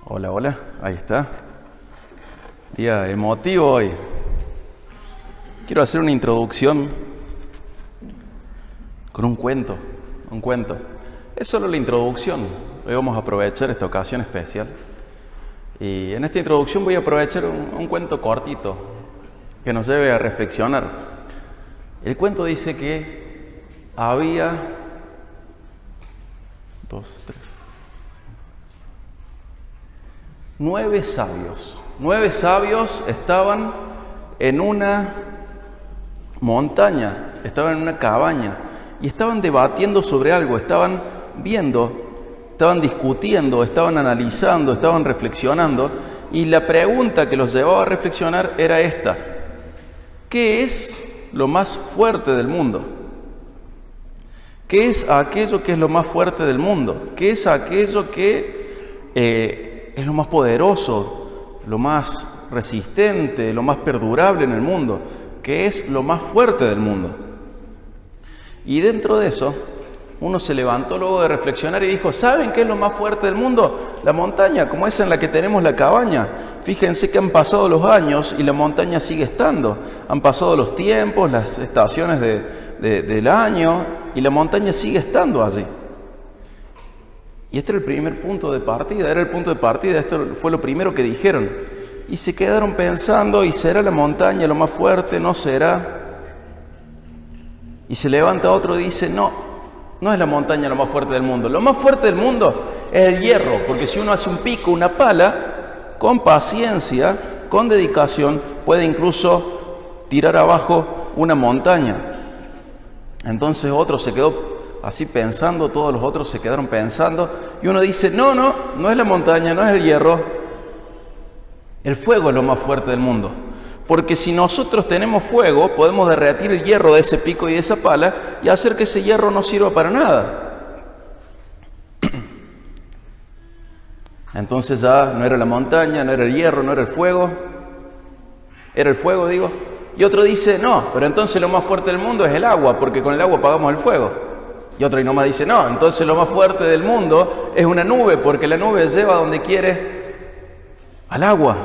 Hola, hola, ahí está. Día emotivo hoy. Quiero hacer una introducción con un cuento. Es solo la introducción. Hoy vamos a aprovechar esta ocasión especial. Y en esta introducción voy a aprovechar un cuento cortito que nos debe a reflexionar. El cuento dice que había 9 sabios. 9 sabios estaban en una montaña, estaban en una cabaña y estaban debatiendo sobre algo, estaban viendo, estaban discutiendo, estaban analizando, estaban reflexionando, y la pregunta que los llevaba a reflexionar era esta: ¿qué es lo más fuerte del mundo? ¿Qué es aquello que es lo más fuerte del mundo? ¿Qué es aquello que es lo más poderoso, lo más resistente, lo más perdurable en el mundo? ¿Qué es lo más fuerte del mundo? Y dentro de eso, uno se levantó luego de reflexionar y dijo: ¿saben qué es lo más fuerte del mundo? La montaña, como esa en la que tenemos la cabaña. Fíjense que han pasado los años y la montaña sigue estando. Han pasado los tiempos, las estaciones del año, y la montaña sigue estando allí. Y este era el primer punto de partida, esto fue lo primero que dijeron. Y se quedaron pensando: ¿y será la montaña lo más fuerte? ¿No será? Y se levanta otro y dice: no es la montaña lo más fuerte del mundo. Lo más fuerte del mundo es el hierro, porque si uno hace un pico, una pala, con paciencia, con dedicación, puede incluso tirar abajo una montaña. Entonces otro se quedó así pensando, todos los otros se quedaron pensando, y uno dice: no es la montaña, no es el hierro, el fuego es lo más fuerte del mundo. Porque si nosotros tenemos fuego, podemos derretir el hierro de ese pico y de esa pala y hacer que ese hierro no sirva para nada. Entonces ya no era la montaña, no era el hierro, no era el fuego. Era el fuego, digo. Y otro dice: no, pero entonces lo más fuerte del mundo es el agua, porque con el agua apagamos el fuego. Y otro y nomás dice: no, entonces lo más fuerte del mundo es una nube, porque la nube lleva a donde quiere al agua.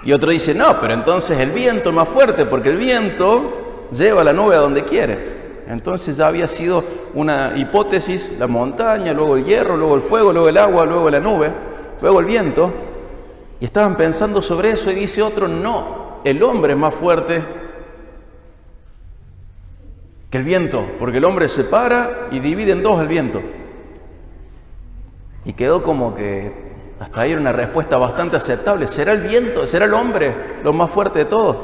Y otro dice: no, pero entonces el viento es más fuerte, porque el viento lleva la nube a donde quiere. Entonces ya había sido una hipótesis: la montaña, luego el hierro, luego el fuego, luego el agua, luego la nube, luego el viento. Y estaban pensando sobre eso, y dice otro: no, el hombre es más fuerte que el viento, porque el hombre se para y divide en dos el viento. Y quedó como que hasta ahí era una respuesta bastante aceptable. ¿Será el viento? ¿Será el hombre lo más fuerte de todos?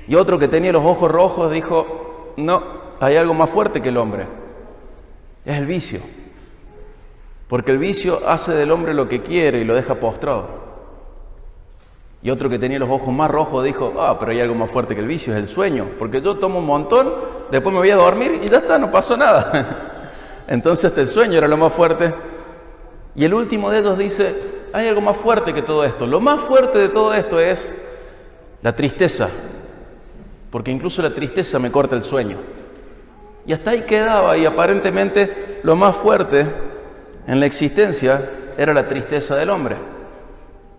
Y otro que tenía los ojos rojos dijo: no, hay algo más fuerte que el hombre. Es el vicio. Porque el vicio hace del hombre lo que quiere y lo deja postrado. Y otro que tenía los ojos más rojos dijo: pero hay algo más fuerte que el vicio, es el sueño. Porque yo tomo un montón, después me voy a dormir y ya está, no pasó nada. Entonces hasta el sueño era lo más fuerte. Y el último de ellos dice: hay algo más fuerte que todo esto. Lo más fuerte de todo esto es la tristeza, porque incluso la tristeza me corta el sueño. Y hasta ahí quedaba, y aparentemente lo más fuerte en la existencia era la tristeza del hombre.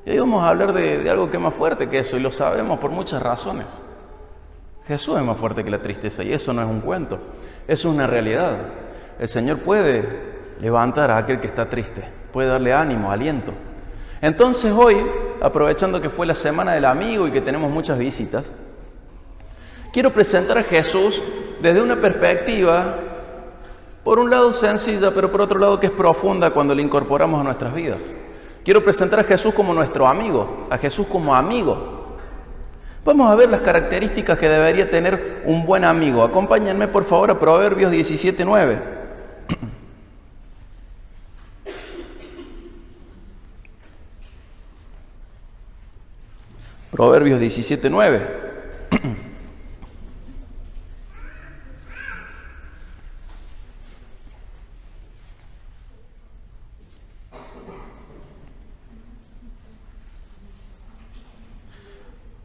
Y hoy vamos a hablar de algo que es más fuerte que eso, y lo sabemos por muchas razones. Jesús es más fuerte que la tristeza, y eso no es un cuento, eso es una realidad. El Señor puede levantar a aquel que está triste, puede darle ánimo, aliento. Entonces hoy, aprovechando que fue la semana del amigo y que tenemos muchas visitas, quiero presentar a Jesús desde una perspectiva, por un lado sencilla, pero por otro lado que es profunda cuando le incorporamos a nuestras vidas. Quiero presentar a Jesús como nuestro amigo, a Jesús como amigo. Vamos a ver las características que debería tener un buen amigo. Acompáñenme por favor a Proverbios 17:9. Proverbios 17:9.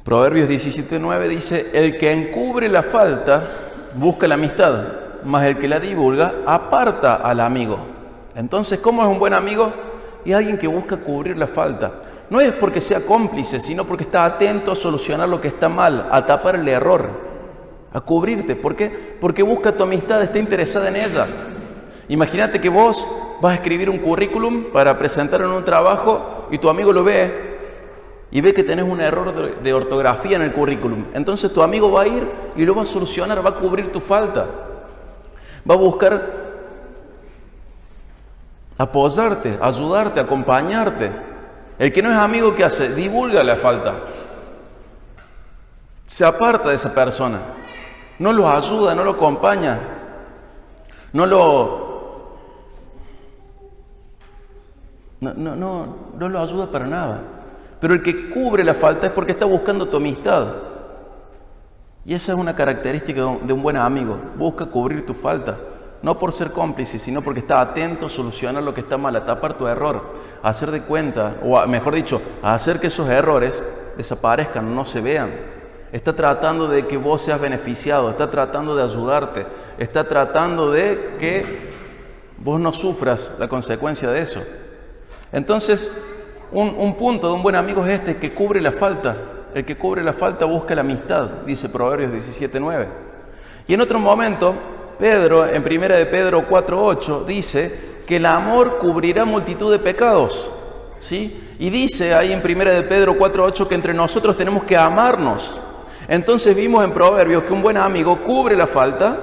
Proverbios 17:9 dice: el que encubre la falta busca la amistad, mas el que la divulga aparta al amigo. Entonces, ¿cómo es un buen amigo? es alguien que busca cubrir la falta. No es porque sea cómplice, sino porque está atento a solucionar lo que está mal, a tapar el error, a cubrirte. ¿Por qué? Porque busca tu amistad, está interesada en ella. Imagínate que vos vas a escribir un currículum para presentar en un trabajo y tu amigo lo ve y ve que tenés un error de ortografía en el currículum. Entonces tu amigo va a ir y lo va a solucionar, va a cubrir tu falta. Va a buscar apoyarte, ayudarte, acompañarte. El que no es amigo, ¿qué hace? Divulga la falta. Se aparta de esa persona. No lo ayuda, no lo acompaña. No lo ayuda para nada. Pero el que cubre la falta es porque está buscando tu amistad. Y esa es una característica de un buen amigo. Busca cubrir tu falta. No por ser cómplice, sino porque está atento a solucionar lo que está mal, a tapar tu error, a hacer de cuenta, o mejor dicho, a hacer que esos errores desaparezcan, no se vean. Está tratando de que vos seas beneficiado, está tratando de ayudarte, está tratando de que vos no sufras la consecuencia de eso. Entonces, un punto de un buen amigo es este, que cubre la falta. El que cubre la falta busca la amistad, dice Proverbios 17:9. Y en otro momento, Pedro, en 1 de Pedro 4:8, dice que el amor cubrirá multitud de pecados, ¿sí? Y dice ahí en 1 de Pedro 4:8 que entre nosotros tenemos que amarnos. Entonces vimos en Proverbios que un buen amigo cubre la falta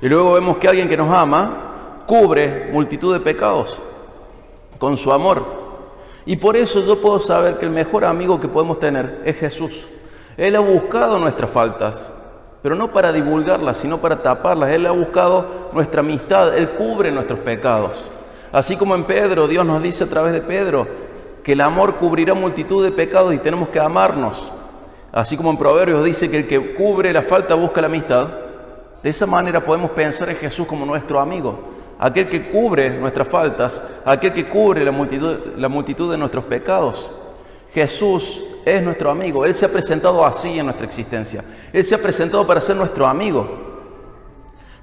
y luego vemos que alguien que nos ama cubre multitud de pecados con su amor. Y por eso yo puedo saber que el mejor amigo que podemos tener es Jesús. Él ha buscado nuestras faltas, pero no para divulgarlas, sino para taparlas. Él ha buscado nuestra amistad, Él cubre nuestros pecados. Así como en Pedro, Dios nos dice a través de Pedro que el amor cubrirá multitud de pecados y tenemos que amarnos. Así como en Proverbios dice que el que cubre la falta busca la amistad. De esa manera podemos pensar en Jesús como nuestro amigo, aquel que cubre nuestras faltas, aquel que cubre la multitud de nuestros pecados. Jesús es nuestro amigo. Él se ha presentado así en nuestra existencia. Él se ha presentado para ser nuestro amigo.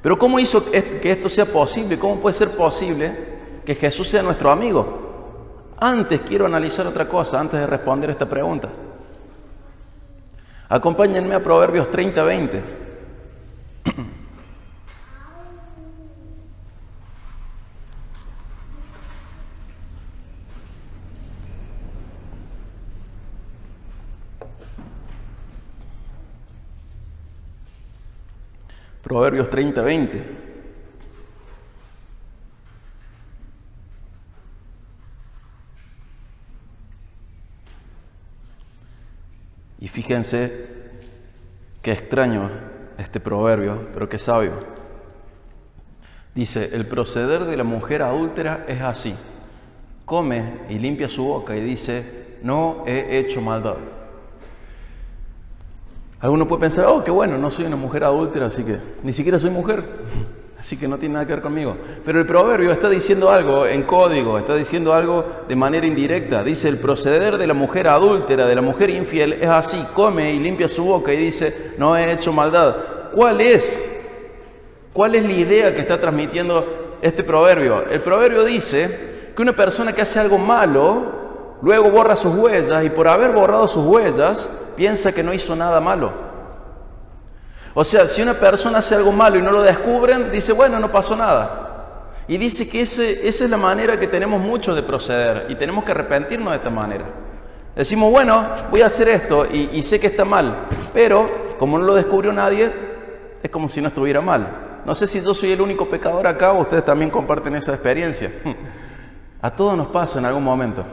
Pero ¿cómo hizo que esto sea posible? ¿Cómo puede ser posible que Jesús sea nuestro amigo? Antes quiero analizar otra cosa, antes de responder esta pregunta. Acompáñenme a Proverbios 30:20. Proverbios 30:20. Y fíjense qué extraño este proverbio, pero qué sabio. Dice, el proceder de la mujer adúltera es así. Come y limpia su boca y dice, no he hecho maldad. Alguno puede pensar, oh, qué bueno, no soy una mujer adúltera, así que ni siquiera soy mujer, así que no tiene nada que ver conmigo. Pero el proverbio está diciendo algo en código, está diciendo algo de manera indirecta. Dice, el proceder de la mujer adúltera, de la mujer infiel, es así. Come y limpia su boca y dice, no he hecho maldad. ¿Cuál es la idea que está transmitiendo este proverbio? El proverbio dice que una persona que hace algo malo, luego borra sus huellas y por haber borrado sus huellas, piensa que no hizo nada malo. O sea, si una persona hace algo malo y no lo descubren, dice, bueno, no pasó nada. Y dice que esa es la manera que tenemos muchos de proceder y tenemos que arrepentirnos de esta manera. Decimos, bueno, voy a hacer esto y sé que está mal, pero como no lo descubrió nadie, es como si no estuviera mal. No sé si yo soy el único pecador acá o ustedes también comparten esa experiencia. A todos nos pasa en algún momento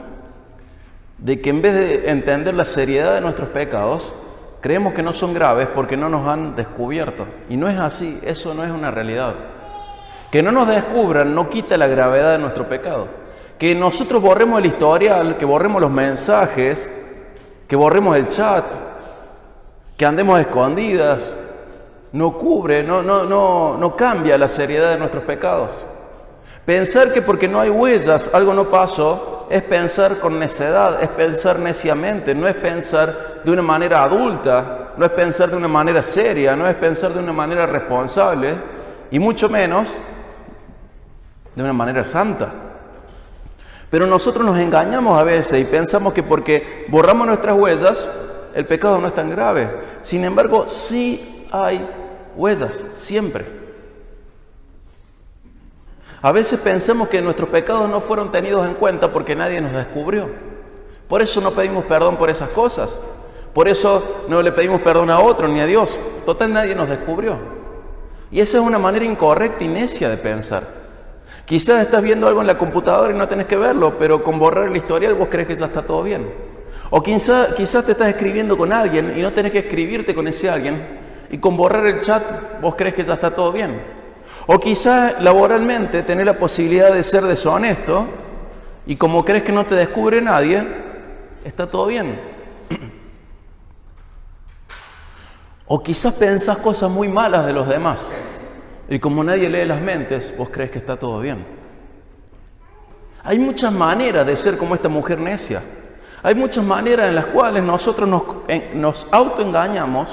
de que en vez de entender la seriedad de nuestros pecados, creemos que no son graves porque no nos han descubierto. Y no es así, eso no es una realidad. Que no nos descubran no quita la gravedad de nuestro pecado. Que nosotros borremos el historial, que borremos los mensajes, que borremos el chat, que andemos a escondidas, no cubre, no cambia la seriedad de nuestros pecados. Pensar que porque no hay huellas algo no pasó es pensar con necedad, es pensar neciamente, no es pensar de una manera adulta, no es pensar de una manera seria, no es pensar de una manera responsable y mucho menos de una manera santa. Pero nosotros nos engañamos a veces y pensamos que porque borramos nuestras huellas, el pecado no es tan grave. Sin embargo, sí hay huellas, siempre. A veces pensamos que nuestros pecados no fueron tenidos en cuenta porque nadie nos descubrió. Por eso no pedimos perdón por esas cosas. Por eso no le pedimos perdón a otro ni a Dios. Total, nadie nos descubrió. Y esa es una manera incorrecta y necia de pensar. Quizás estás viendo algo en la computadora y no tenés que verlo, pero con borrar el historial vos crees que ya está todo bien. O quizás te estás escribiendo con alguien y no tenés que escribirte con ese alguien, y con borrar el chat vos crees que ya está todo bien. O quizás laboralmente tenés la posibilidad de ser deshonesto y como crees que no te descubre nadie, está todo bien. O quizás pensás cosas muy malas de los demás y como nadie lee las mentes, vos crees que está todo bien. Hay muchas maneras de ser como esta mujer necia. Hay muchas maneras en las cuales nosotros nos autoengañamos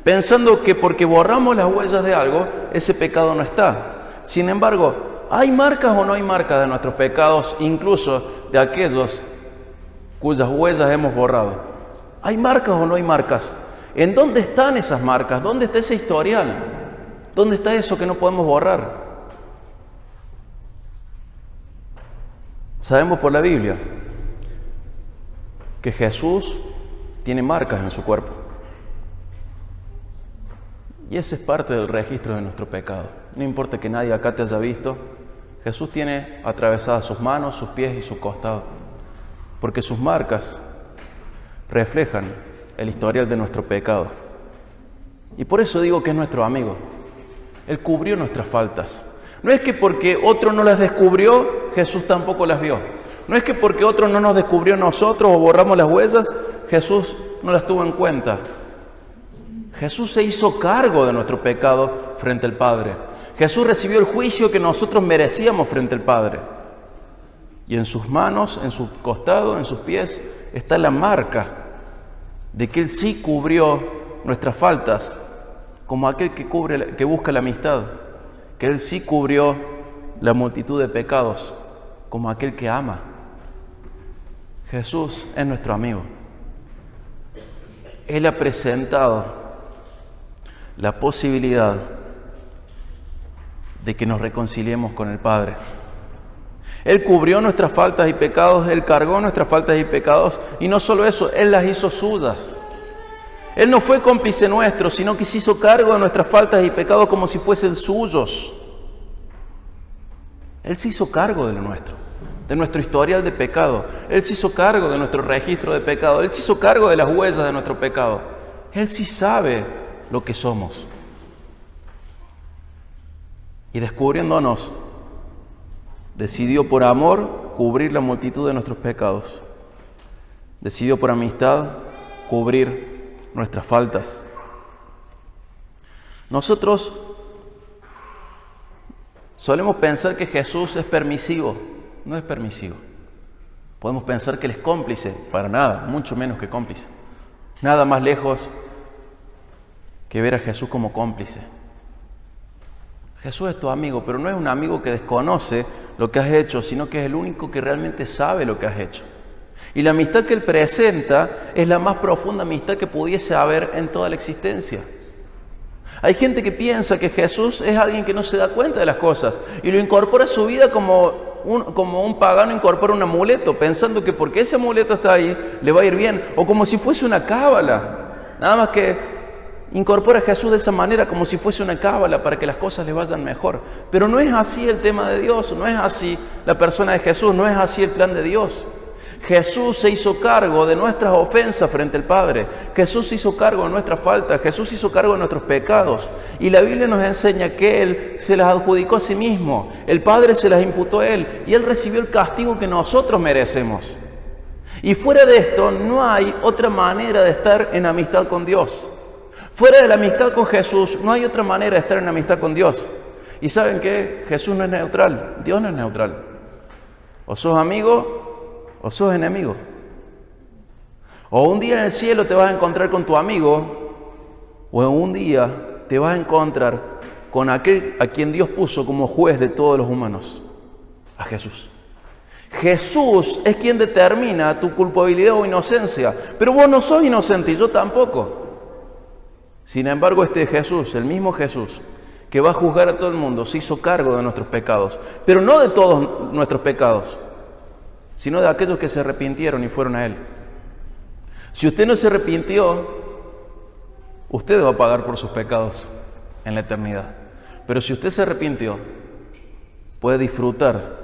pensando que porque borramos las huellas de algo, ese pecado no está. Sin embargo, ¿hay marcas o no hay marcas de nuestros pecados, incluso de aquellos cuyas huellas hemos borrado? ¿Hay marcas o no hay marcas? ¿En dónde están esas marcas? ¿Dónde está ese historial? ¿Dónde está eso que no podemos borrar? Sabemos por la Biblia que Jesús tiene marcas en su cuerpo. Y ese es parte del registro de nuestro pecado. No importa que nadie acá te haya visto, Jesús tiene atravesadas sus manos, sus pies y su costado. Porque sus marcas reflejan el historial de nuestro pecado. Y por eso digo que es nuestro amigo. Él cubrió nuestras faltas. No es que porque otro no las descubrió, Jesús tampoco las vio. No es que porque otro no nos descubrió nosotros o borramos las huellas, Jesús no las tuvo en cuenta. Jesús se hizo cargo de nuestro pecado frente al Padre. Jesús recibió el juicio que nosotros merecíamos frente al Padre. Y en sus manos, en su costado, en sus pies, está la marca de que Él sí cubrió nuestras faltas, como aquel que busca la amistad, que Él sí cubrió la multitud de pecados, como aquel que ama. Jesús es nuestro amigo. Él ha presentado la posibilidad de que nos reconciliemos con el Padre. Él cubrió nuestras faltas y pecados, Él cargó nuestras faltas y pecados, y no solo eso, Él las hizo suyas. Él no fue cómplice nuestro, sino que se hizo cargo de nuestras faltas y pecados como si fuesen suyos. Él se hizo cargo de lo nuestro, de nuestro historial de pecado. Él se hizo cargo de nuestro registro de pecado. Él se hizo cargo de las huellas de nuestro pecado. Él sí sabe lo que somos. Y descubriéndonos, decidió por amor cubrir la multitud de nuestros pecados. Decidió por amistad cubrir nuestras faltas. Nosotros solemos pensar que Jesús es permisivo. No es permisivo. Podemos pensar que Él es cómplice. Para nada, mucho menos que cómplice. Nada más lejos que ver a Jesús como cómplice. Jesús es tu amigo, pero no es un amigo que desconoce lo que has hecho, sino que es el único que realmente sabe lo que has hecho. Y la amistad que Él presenta es la más profunda amistad que pudiese haber en toda la existencia. Hay gente que piensa que Jesús es alguien que no se da cuenta de las cosas y lo incorpora a su vida como un pagano incorpora un amuleto, pensando que porque ese amuleto está ahí, le va a ir bien, o como si fuese una cábala. Nada más que incorpora a Jesús de esa manera, como si fuese una cábala para que las cosas le vayan mejor. Pero no es así el tema de Dios, no es así la persona de Jesús, no es así el plan de Dios. Jesús se hizo cargo de nuestras ofensas frente al Padre. Jesús se hizo cargo de nuestras faltas. Jesús se hizo cargo de nuestros pecados. Y la Biblia nos enseña que Él se las adjudicó a sí mismo. El Padre se las imputó a Él. Y Él recibió el castigo que nosotros merecemos. Y fuera de esto, no hay otra manera de estar en amistad con Dios. Fuera de la amistad con Jesús, no hay otra manera de estar en amistad con Dios. ¿Y saben qué? Jesús no es neutral. Dios no es neutral. O sos amigo o sos enemigo. O un día en el cielo te vas a encontrar con tu amigo, o en un día te vas a encontrar con aquel a quien Dios puso como juez de todos los humanos, a Jesús. Jesús es quien determina tu culpabilidad o inocencia, pero vos no sos inocente y yo tampoco. Sin embargo, este Jesús, el mismo Jesús, que va a juzgar a todo el mundo, se hizo cargo de nuestros pecados, pero no de todos nuestros pecados, sino de aquellos que se arrepintieron y fueron a Él. Si usted no se arrepintió, usted va a pagar por sus pecados en la eternidad. Pero si usted se arrepintió, puede disfrutar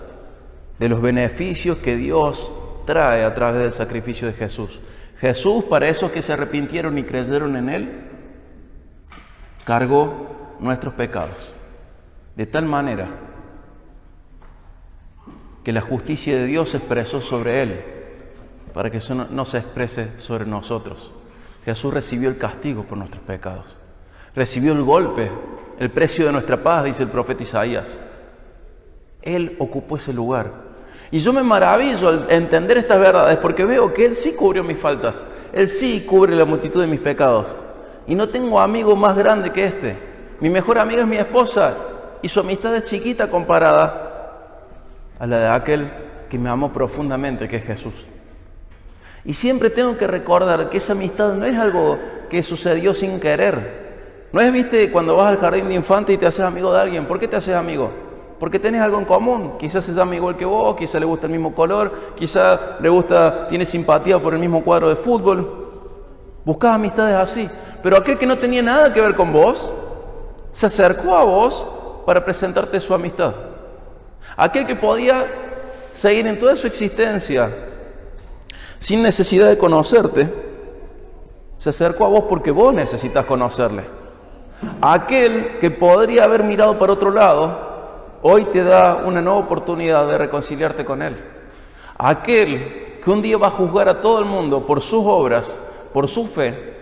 de los beneficios que Dios trae a través del sacrificio de Jesús. Jesús, para esos que se arrepintieron y creyeron en Él, cargó nuestros pecados, de tal manera que la justicia de Dios se expresó sobre Él, para que eso no se exprese sobre nosotros. Jesús recibió el castigo por nuestros pecados, recibió el golpe, el precio de nuestra paz, dice el profeta Isaías. Él ocupó ese lugar. Y yo me maravillo al entender estas verdades, porque veo que Él sí cubrió mis faltas, Él sí cubre la multitud de mis pecados. Y no tengo amigo más grande que este. Mi mejor amiga es mi esposa, y su amistad es chiquita comparada a la de aquel que me amó profundamente, que es Jesús. Y siempre tengo que recordar que esa amistad no es algo que sucedió sin querer. No es, viste, cuando vas al jardín de infantes y te haces amigo de alguien. ¿Por qué te haces amigo? Porque tenés algo en común. Quizás se llama igual que vos, quizás le gusta el mismo color, quizás tiene simpatía por el mismo cuadro de fútbol. Buscás amistades así. Pero aquel que no tenía nada que ver con vos, se acercó a vos para presentarte su amistad. Aquel que podía seguir en toda su existencia sin necesidad de conocerte, se acercó a vos porque vos necesitas conocerle. Aquel que podría haber mirado para otro lado, hoy te da una nueva oportunidad de reconciliarte con Él. Aquel que un día va a juzgar a todo el mundo por sus obras, por su fe,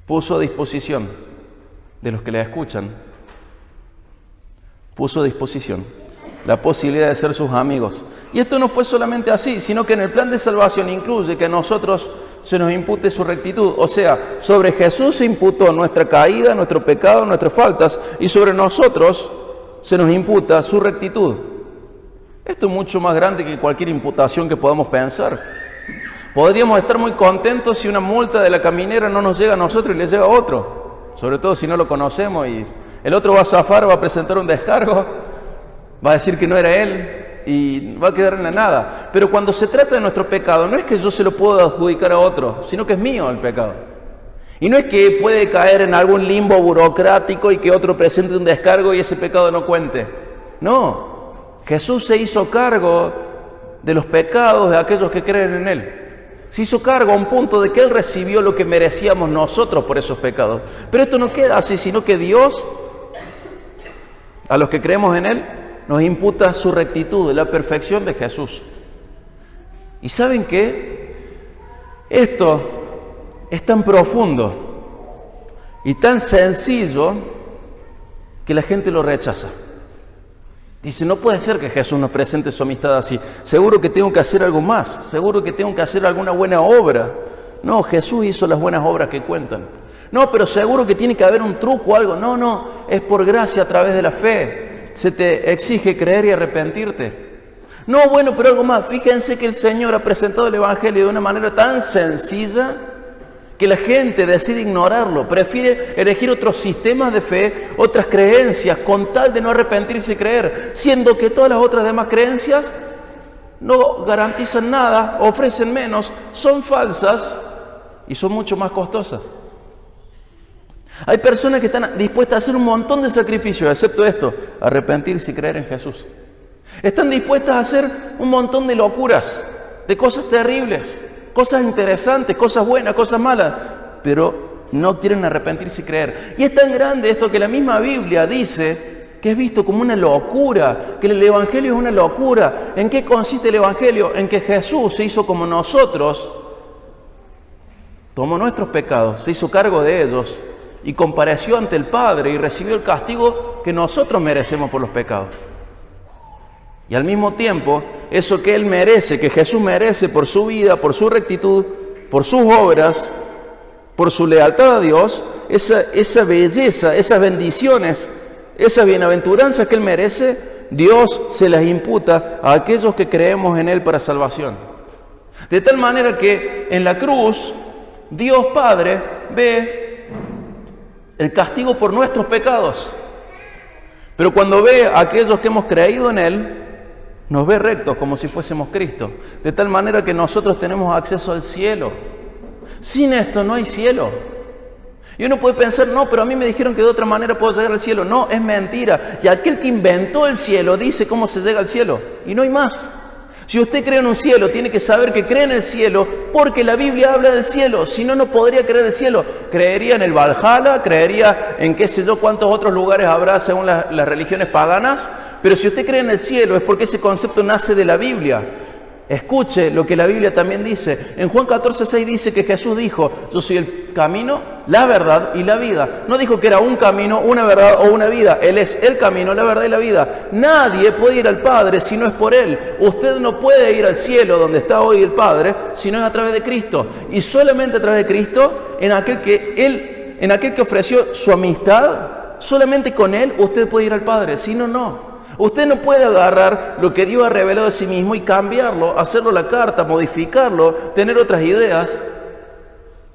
puso a disposición de los que le escuchan, puso a disposición la posibilidad de ser sus amigos. Y esto no fue solamente así, sino que en el plan de salvación incluye que a nosotros se nos impute su rectitud. O sea, sobre Jesús se imputó nuestra caída, nuestro pecado, nuestras faltas, y sobre nosotros se nos imputa su rectitud. Esto es mucho más grande que cualquier imputación que podamos pensar. Podríamos estar muy contentos si una multa de la caminera no nos llega a nosotros y le llega a otro, sobre todo si no lo conocemos y el otro va a zafar, va a presentar un descargo, va a decir que no era él y va a quedar en la nada. Pero cuando se trata de nuestro pecado, no es que yo se lo puedo adjudicar a otro, sino que es mío el pecado. Y no es que puede caer en algún limbo burocrático y que otro presente un descargo y ese pecado no cuente. No, Jesús se hizo cargo de los pecados de aquellos que creen en Él. Se hizo cargo a un punto de que Él recibió lo que merecíamos nosotros por esos pecados. Pero esto no queda así, sino que Dios, a los que creemos en Él, nos imputa su rectitud, la perfección de Jesús. ¿Y saben qué? Esto es tan profundo y tan sencillo que la gente lo rechaza. Dice, no puede ser que Jesús nos presente su amistad así. Seguro que tengo que hacer algo más. Seguro que tengo que hacer alguna buena obra. No, Jesús hizo las buenas obras que cuentan. No, pero seguro que tiene que haber un truco o algo. No, es por gracia a través de la fe. Se te exige creer y arrepentirte. No, bueno, pero algo más. Fíjense que el Señor ha presentado el Evangelio de una manera tan sencilla que la gente decide ignorarlo, prefiere elegir otros sistemas de fe, otras creencias, con tal de no arrepentirse y creer, siendo que todas las otras demás creencias no garantizan nada, ofrecen menos, son falsas y son mucho más costosas. Hay personas que están dispuestas a hacer un montón de sacrificios, excepto esto, arrepentirse y creer en Jesús. Están dispuestas a hacer un montón de locuras, de cosas terribles, cosas interesantes, cosas buenas, cosas malas, pero no quieren arrepentirse y creer. Y es tan grande esto que la misma Biblia dice que es visto como una locura, que el Evangelio es una locura. ¿En qué consiste el Evangelio? En que Jesús se hizo como nosotros, tomó nuestros pecados, se hizo cargo de ellos y compareció ante el Padre y recibió el castigo que nosotros merecemos por los pecados. Y al mismo tiempo, eso que Él merece, que Jesús merece por su vida, por su rectitud, por sus obras, por su lealtad a Dios, esa belleza, esas bendiciones, esas bienaventuranzas que Él merece, Dios se las imputa a aquellos que creemos en Él para salvación. De tal manera que en la cruz, Dios Padre ve el castigo por nuestros pecados. Pero cuando ve a aquellos que hemos creído en Él, nos ve rectos como si fuésemos Cristo. De tal manera que nosotros tenemos acceso al cielo. Sin esto no hay cielo. Y uno puede pensar, no, pero a mí me dijeron que de otra manera puedo llegar al cielo. No, es mentira. Y aquel que inventó el cielo dice cómo se llega al cielo. Y no hay más. Si usted cree en un cielo, tiene que saber que cree en el cielo porque la Biblia habla del cielo. Si no, no podría creer el cielo. Creería en el Valhalla, creería en qué sé yo cuántos otros lugares habrá según las religiones paganas. Pero si usted cree en el cielo es porque ese concepto nace de la Biblia. Escuche lo que la Biblia también dice. En Juan 14:6 dice que Jesús dijo, yo soy el camino, la verdad y la vida. No dijo que era un camino, una verdad o una vida. Él es el camino, la verdad y la vida. Nadie puede ir al Padre si no es por Él. Usted no puede ir al cielo donde está hoy el Padre si no es a través de Cristo. Y solamente a través de Cristo, en aquel que ofreció su amistad, solamente con Él usted puede ir al Padre. Si no, no. Usted no puede agarrar lo que Dios ha revelado de sí mismo y cambiarlo, hacerlo la carta, modificarlo, tener otras ideas.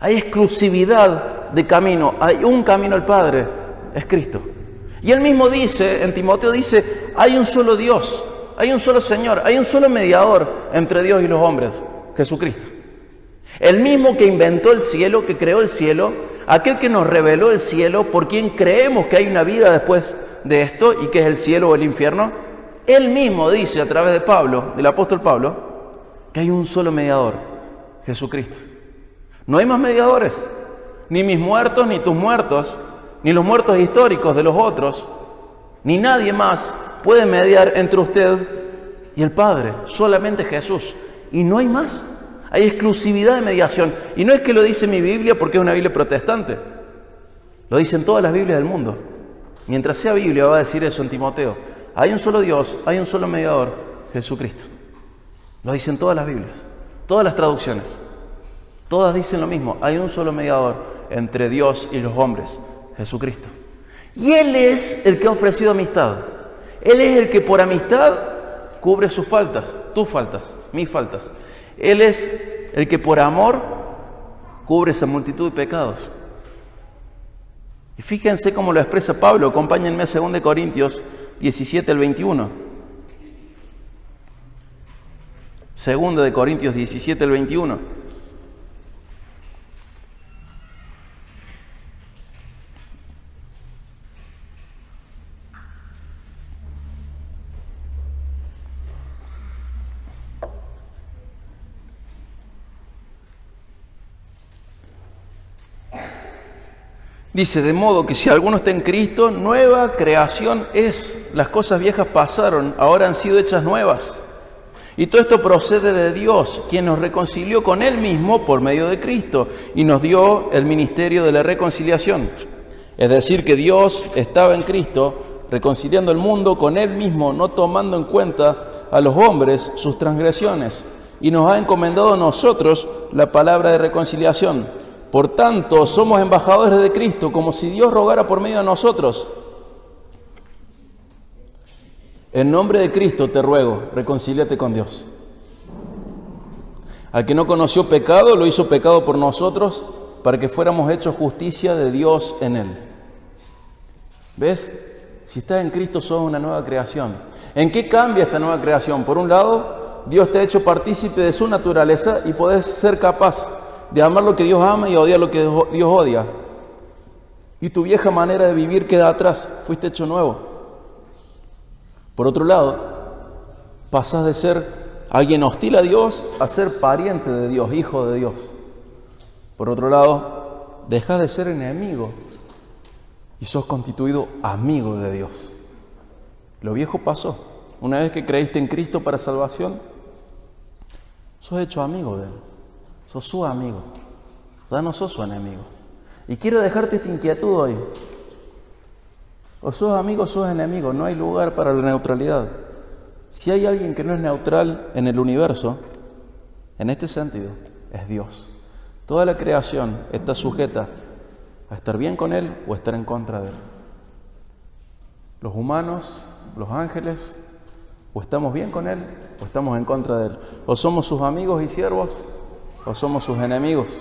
Hay exclusividad de camino, hay un camino al Padre, es Cristo. Y él mismo dice, en Timoteo dice, hay un solo Dios, hay un solo Señor, hay un solo mediador entre Dios y los hombres, Jesucristo. El mismo que inventó el cielo, que creó el cielo, aquel que nos reveló el cielo, por quien creemos que hay una vida después de esto y que es el cielo o el infierno, él mismo dice a través de Pablo, del apóstol Pablo, que hay un solo mediador, Jesucristo. No hay más mediadores, ni mis muertos, ni tus muertos, ni los muertos históricos de los otros, ni nadie más puede mediar entre usted y el Padre, solamente Jesús. Y no hay más, hay exclusividad de mediación. Y no es que lo dice mi Biblia porque es una Biblia protestante, lo dicen todas las Biblias del mundo. Mientras sea Biblia va a decir eso en Timoteo. Hay un solo Dios, hay un solo mediador, Jesucristo. Lo dicen todas las Biblias, todas las traducciones. Todas dicen lo mismo. Hay un solo mediador entre Dios y los hombres, Jesucristo. Y Él es el que ha ofrecido amistad. Él es el que por amistad cubre sus faltas, tus faltas, mis faltas. Él es el que por amor cubre esa multitud de pecados. Y fíjense cómo lo expresa Pablo. Acompáñenme a 2 Corintios 17 al 21. 2 Corintios 17 al 21. Dice, de modo que si alguno está en Cristo, nueva creación es. Las cosas viejas pasaron, ahora han sido hechas nuevas. Y todo esto procede de Dios, quien nos reconcilió con Él mismo por medio de Cristo y nos dio el ministerio de la reconciliación. Es decir, que Dios estaba en Cristo reconciliando el mundo con Él mismo, no tomando en cuenta a los hombres sus transgresiones, y nos ha encomendado a nosotros la palabra de reconciliación. Por tanto, somos embajadores de Cristo, como si Dios rogara por medio de nosotros. En nombre de Cristo te ruego, reconcíliate con Dios. Al que no conoció pecado, lo hizo pecado por nosotros, para que fuéramos hechos justicia de Dios en Él. ¿Ves? Si estás en Cristo, sos una nueva creación. ¿En qué cambia esta nueva creación? Por un lado, Dios te ha hecho partícipe de su naturaleza y podés ser capaz de amar lo que Dios ama y odiar lo que Dios odia. Y tu vieja manera de vivir queda atrás, fuiste hecho nuevo. Por otro lado, pasás de ser alguien hostil a Dios a ser pariente de Dios, hijo de Dios. Por otro lado, dejás de ser enemigo y sos constituido amigo de Dios. Lo viejo pasó. Una vez que creíste en Cristo para salvación, sos hecho amigo de Él. Sos su amigo, ya no sos su enemigo. Y quiero dejarte esta inquietud hoy. O sos amigo o sos enemigo, no hay lugar para la neutralidad. Si hay alguien que no es neutral en el universo, en este sentido, es Dios. Toda la creación está sujeta a estar bien con Él o estar en contra de Él. Los humanos, los ángeles, O estamos bien con Él, o estamos en contra de Él. O somos sus amigos y siervos, o somos sus enemigos.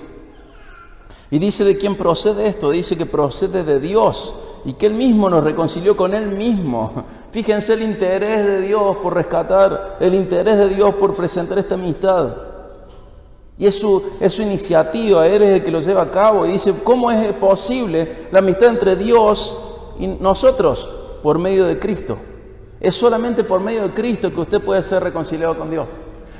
Y dice de quién procede esto. Dice que procede de Dios y que Él mismo nos reconcilió con Él mismo. Fíjense el interés de Dios por rescatar, el interés de Dios por presentar esta amistad. Y es su iniciativa, Él es el que lo lleva a cabo. Y dice, ¿cómo es posible la amistad entre Dios y nosotros? Por medio de Cristo. Es solamente por medio de Cristo que usted puede ser reconciliado con Dios.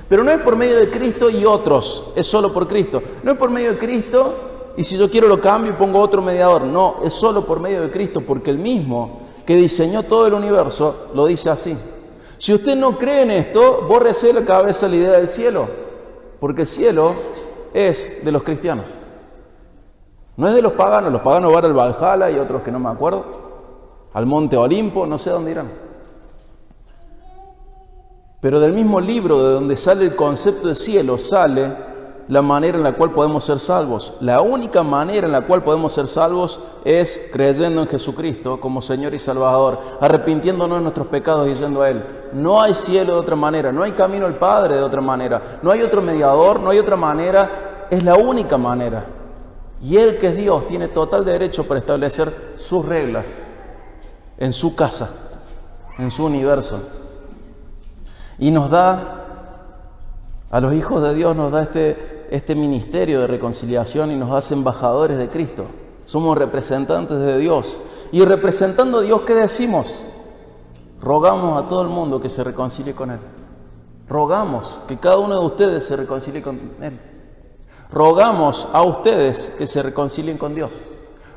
Pero no es por medio de Cristo y otros, es solo por Cristo. No es por medio de Cristo y si yo quiero lo cambio y pongo otro mediador. No, es solo por medio de Cristo, porque el mismo que diseñó todo el universo lo dice así. Si usted no cree en esto, bórrese de la cabeza la idea del cielo, porque el cielo es de los cristianos. No es de los paganos van al Valhalla y otros que no me acuerdo, al Monte Olimpo, no sé dónde irán. Pero del mismo libro de donde sale el concepto de cielo, sale la manera en la cual podemos ser salvos. La única manera en la cual podemos ser salvos es creyendo en Jesucristo como Señor y Salvador, arrepintiéndonos de nuestros pecados y yendo a Él. No hay cielo de otra manera, no hay camino al Padre de otra manera, no hay otro mediador, no hay otra manera, es la única manera. Y Él, que es Dios, tiene total derecho para establecer sus reglas en su casa, en su universo. Y nos da, a los hijos de Dios nos da este ministerio de reconciliación y nos hace embajadores de Cristo. Somos representantes de Dios. Y representando a Dios, ¿qué decimos? Rogamos a todo el mundo que se reconcilie con Él. Rogamos que cada uno de ustedes se reconcilie con Él. Rogamos a ustedes que se reconcilien con Dios.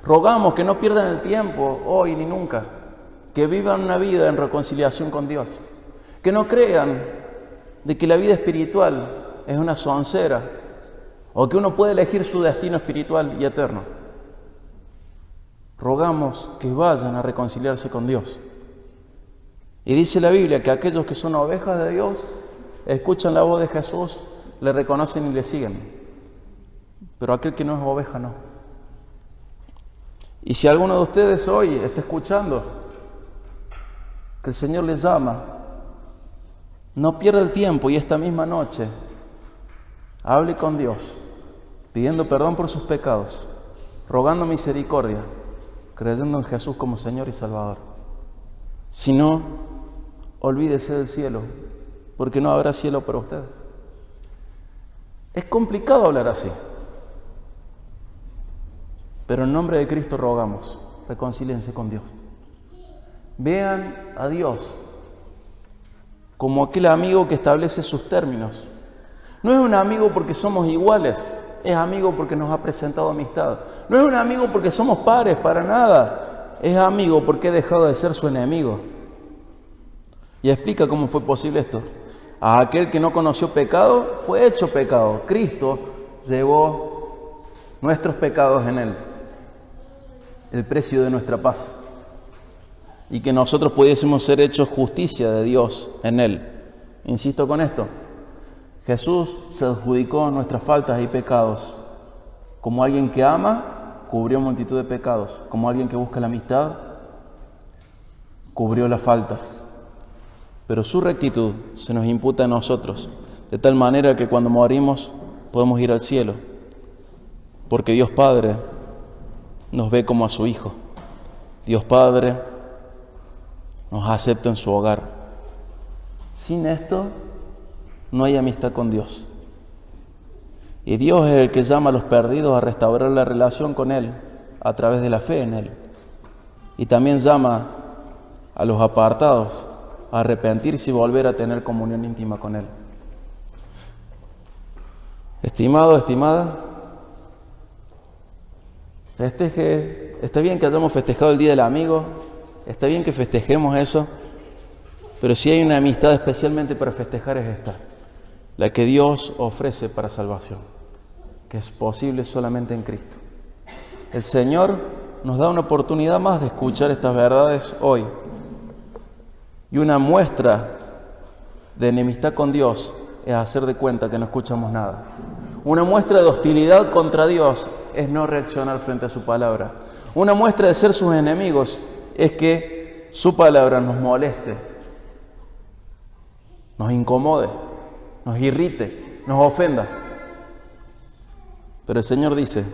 Rogamos que no pierdan el tiempo hoy ni nunca, que vivan una vida en reconciliación con Dios. Que no crean de que la vida espiritual es una soncera o que uno puede elegir su destino espiritual y eterno. Rogamos que vayan a reconciliarse con Dios. Y dice la Biblia que aquellos que son ovejas de Dios escuchan la voz de Jesús, le reconocen y le siguen. Pero aquel que no es oveja no. Y si alguno de ustedes hoy está escuchando que el Señor les llama, no pierda el tiempo y esta misma noche hable con Dios, pidiendo perdón por sus pecados, rogando misericordia, creyendo en Jesús como Señor y Salvador. Si no, olvídese del cielo, porque no habrá cielo para usted. Es complicado hablar así, pero en nombre de Cristo rogamos, reconcíliense con Dios. Vean a Dios como aquel amigo que establece sus términos. No es un amigo porque somos iguales, es amigo porque nos ha presentado amistad. No es un amigo porque somos pares, para nada. Es amigo porque he dejado de ser su enemigo. Y explica cómo fue posible esto. A aquel que no conoció pecado, fue hecho pecado. Cristo llevó nuestros pecados en Él, el precio de nuestra paz. Y que nosotros pudiésemos ser hechos justicia de Dios en Él. Insisto con esto, Jesús se adjudicó nuestras faltas y pecados. Como alguien que ama, cubrió multitud de pecados. Como alguien que busca la amistad, cubrió las faltas. Pero su rectitud se nos imputa a nosotros, de tal manera que cuando morimos podemos ir al cielo, porque Dios Padre nos ve como a su Hijo. Dios Padre nos acepta en su hogar. Sin esto no hay amistad con Dios. Y Dios es el que llama a los perdidos a restaurar la relación con Él a través de la fe en Él. Y también llama a los apartados a arrepentirse y volver a tener comunión íntima con Él. Estimado, estimada, está bien que hayamos festejado el Día del Amigo, está bien que festejemos eso, pero si hay una amistad especialmente para festejar es esta, la que Dios ofrece para salvación, que es posible solamente en Cristo. El Señor nos da una oportunidad más de escuchar estas verdades hoy. Y una muestra de enemistad con Dios es hacer de cuenta que no escuchamos nada. Una muestra de hostilidad contra Dios es no reaccionar frente a su palabra. Una muestra de ser sus enemigos es que su palabra nos moleste nos incomode, nos irrite, nos ofenda. Pero el Señor dice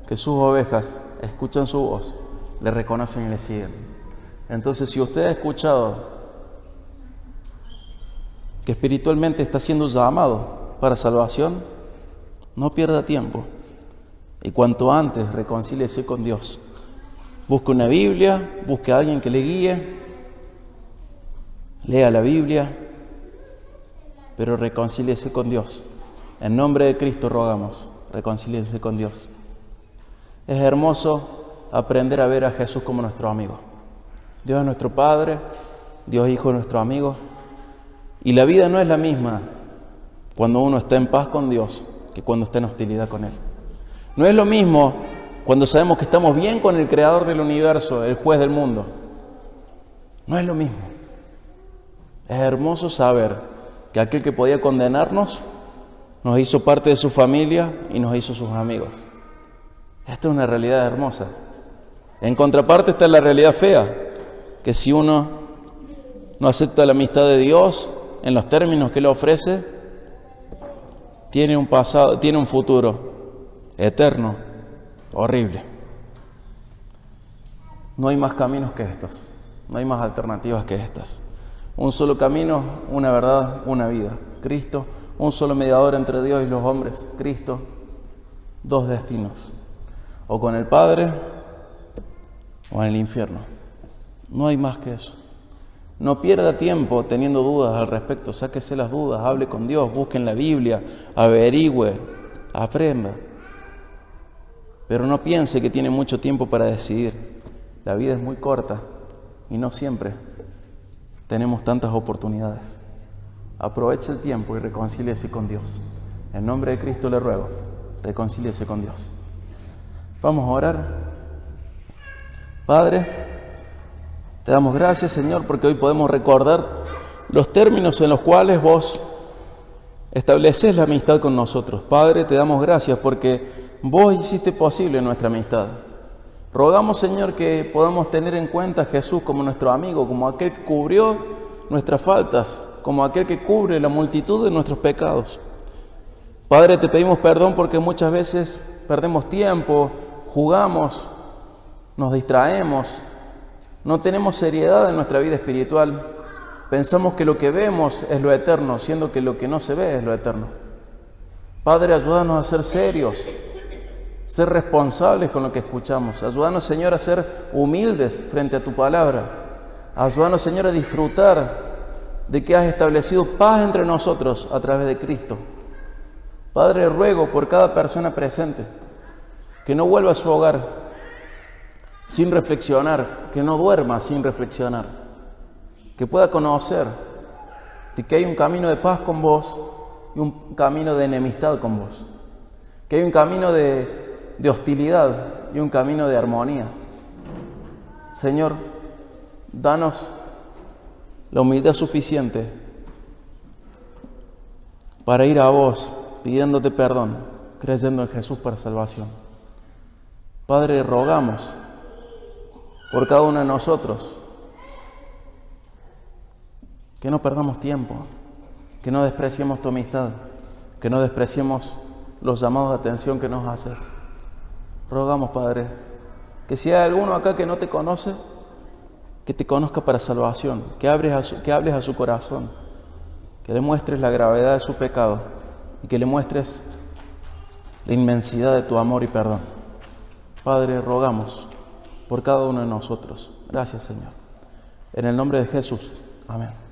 que sus ovejas escuchan su voz, le reconocen y le siguen. Entonces, si usted ha escuchado que espiritualmente está siendo llamado para salvación, no pierda tiempo y cuanto antes reconcíliese con Dios. Busque una Biblia, busque a alguien que le guíe, lea la Biblia, pero reconcíliese con Dios. En nombre de Cristo rogamos, reconcíliese con Dios. Es hermoso aprender a ver a Jesús como nuestro amigo. Dios es nuestro Padre, Dios Hijo es nuestro amigo. Y la vida no es la misma cuando uno está en paz con Dios que cuando está en hostilidad con Él. No es lo mismo cuando sabemos que estamos bien con el Creador del universo, el juez del mundo. No es lo mismo. Es hermoso saber que aquel que podía condenarnos nos hizo parte de su familia y nos hizo sus amigos. Esta es una realidad hermosa. En contraparte está la realidad fea, que si uno no acepta la amistad de Dios en los términos que Él ofrece, tiene un pasado, tiene un futuro eterno, horrible. No hay más caminos que estos, no hay más alternativas que estas. Un solo camino, una verdad, una vida. Cristo, un solo mediador entre Dios y los hombres. Cristo, dos destinos. O con el Padre o en el infierno. No hay más que eso. No pierda tiempo teniendo dudas al respecto. Sáquese las dudas, hable con Dios, busque en la Biblia, averigüe, aprenda. Pero no piense que tiene mucho tiempo para decidir. La vida es muy corta y no siempre tenemos tantas oportunidades. Aproveche el tiempo y reconcíliese con Dios. En nombre de Cristo le ruego, reconcíliese con Dios. Vamos a orar. Padre, te damos gracias, Señor, porque hoy podemos recordar los términos en los cuales vos estableces la amistad con nosotros. Padre, te damos gracias porque vos hiciste posible nuestra amistad. Rogamos, Señor, que podamos tener en cuenta a Jesús como nuestro amigo, como aquel que cubrió nuestras faltas, como aquel que cubre la multitud de nuestros pecados. Padre, te pedimos perdón porque muchas veces perdemos tiempo, jugamos, nos distraemos, no tenemos seriedad en nuestra vida espiritual. Pensamos que lo que vemos es lo eterno, siendo que lo que no se ve es lo eterno. Padre, ayúdanos a ser serios, ser responsables con lo que escuchamos. Ayúdanos, Señor, a ser humildes frente a tu palabra. Ayúdanos, Señor, a disfrutar de que has establecido paz entre nosotros a través de Cristo. Padre, ruego por cada persona presente que no vuelva a su hogar sin reflexionar, que no duerma sin reflexionar, que pueda conocer de que hay un camino de paz con vos y un camino de enemistad con vos, que hay un camino de hostilidad y un camino de armonía. Señor, danos la humildad suficiente para ir a vos pidiéndote perdón, creyendo en Jesús para salvación. Padre, rogamos por cada uno de nosotros que no perdamos tiempo, que no despreciemos tu amistad, que no despreciemos los llamados de atención que nos haces. Rogamos, Padre, que si hay alguno acá que no te conoce, que te conozca para salvación, que hables a su corazón, que le muestres la gravedad de su pecado y que le muestres la inmensidad de tu amor y perdón. Padre, rogamos por cada uno de nosotros. Gracias, Señor. En el nombre de Jesús. Amén.